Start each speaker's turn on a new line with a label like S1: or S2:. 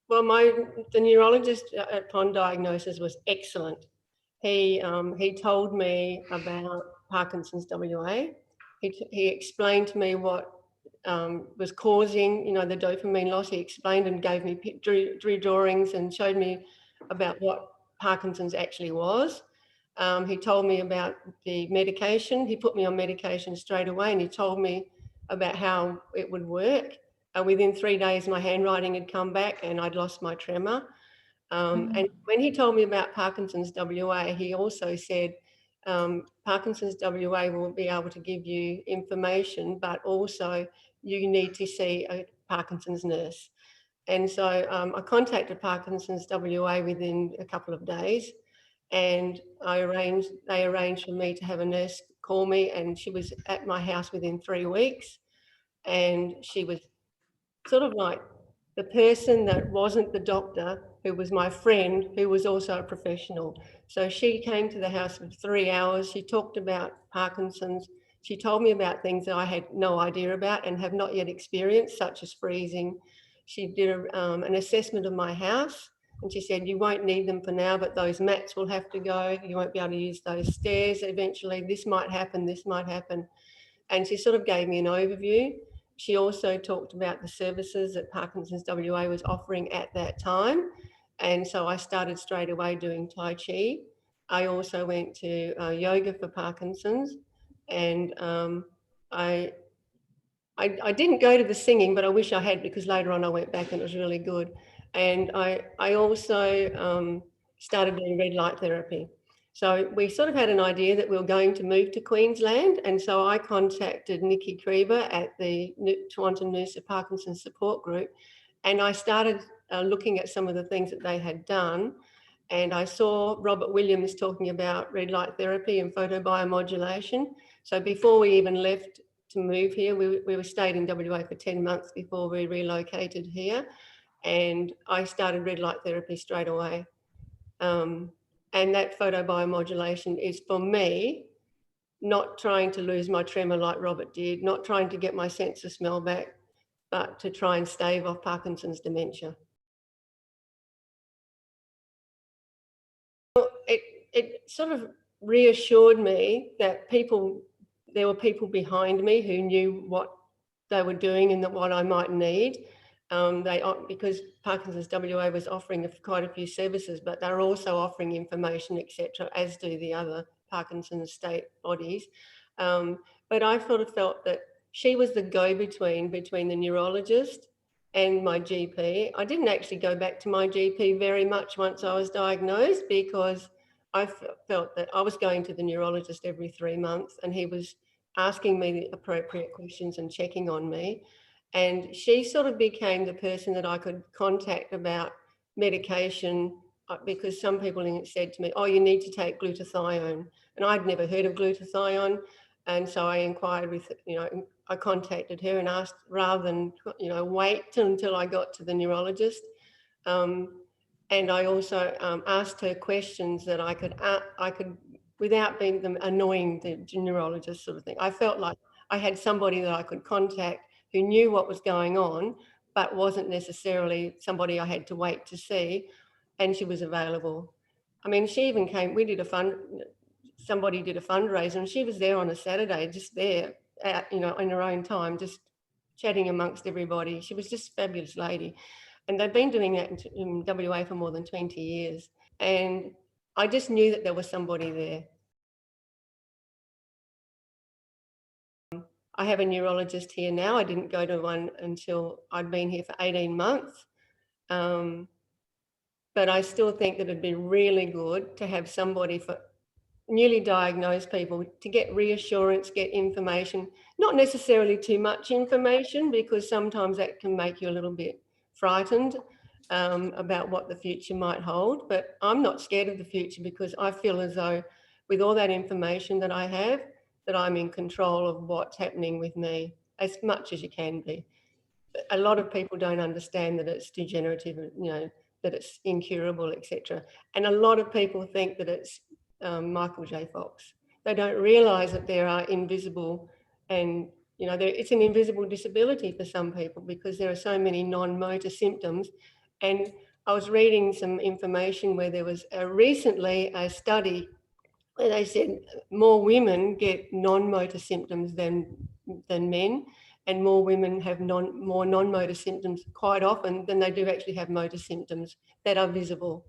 S1: Well, the neurologist upon diagnosis was excellent. He told me about Parkinson's WA. He explained to me what was causing, the dopamine loss. He explained and gave me drew drawings and showed me about what Parkinson's actually was. He told me about the medication. He put me on medication straight away, and he told me about how it would work. Within 3 days, my handwriting had come back and I'd lost my tremor. And when he told me about Parkinson's WA, he also said, Parkinson's WA will be able to give you information, but also you need to see a Parkinson's nurse. And so I contacted Parkinson's WA within a couple of days, and they arranged for me to have a nurse call me, and she was at my house within 3 weeks. And she was sort of like the person that wasn't the doctor, who was my friend, who was also a professional. So she came to the house for 3 hours. She talked about Parkinson's. She told me about things that I had no idea about and have not yet experienced, such as freezing. She did an assessment of my house, and she said, you won't need them for now, but those mats will have to go. You won't be able to use those stairs eventually. This might happen, this might happen. And she sort of gave me an overview. She also talked about the services that Parkinson's WA was offering at that time. And so I started straight away doing Tai Chi. I also went to yoga for Parkinson's. And I didn't go to the singing, but I wish I had, because later on I went back and it was really good. And I also started doing red light therapy. So we sort of had an idea that we were going to move to Queensland. And so I contacted Nikki Creeber at the Toronto Noosa Parkinson's Support Group. And I started looking at some of the things that they had done. And I saw Robert Williams talking about red light therapy and photobiomodulation. So before we even left to move here, we were stayed in WA for 10 months before we relocated here. And I started red light therapy straight away. And that photobiomodulation is, for me, not trying to lose my tremor like Robert did, not trying to get my sense of smell back, but to try and stave off Parkinson's dementia. It sort of reassured me that there were people behind me who knew what they were doing and what I might need. Because Parkinson's WA was offering quite a few services, but they're also offering information, etc., as do the other Parkinson's state bodies. But I sort of felt that she was the go-between between the neurologist and my GP. I didn't actually go back to my GP very much once I was diagnosed, because I felt that I was going to the neurologist every 3 months and he was asking me the appropriate questions and checking on me. And she sort of became the person that I could contact about medication, because some people said to me, oh, you need to take glutathione. And I'd never heard of glutathione. And so I inquired with, I contacted her and asked, rather than, wait until I got to the neurologist. And I also asked her questions that I could, without being annoying the neurologist sort of thing. I felt like I had somebody that I could contact who knew what was going on, but wasn't necessarily somebody I had to wait to see, and she was available. I mean, she even came, somebody did a fundraiser and she was there on a Saturday, just there, in her own time, just chatting amongst everybody. She was just a fabulous lady. And they've been doing that in WA for more than 20 years. And I just knew that there was somebody there. I have a neurologist here now. I didn't go to one until I'd been here for 18 months. But I still think that it'd be really good to have somebody for newly diagnosed people to get reassurance, get information, not necessarily too much information, because sometimes that can make you a little bit frightened about what the future might hold. But I'm not scared of the future, because I feel as though with all that information that I have, that I'm in control of what's happening with me, as much as you can be. A lot of people don't understand that it's degenerative, that it's incurable, etc. And a lot of people think that it's Michael J. Fox. They don't realise that there are invisible and You know, it's an invisible disability for some people because there are so many non-motor symptoms. And I was reading some information where there was recently a study where they said more women get non-motor symptoms than men, and more women have more non-motor symptoms quite often than they do actually have motor symptoms that are visible.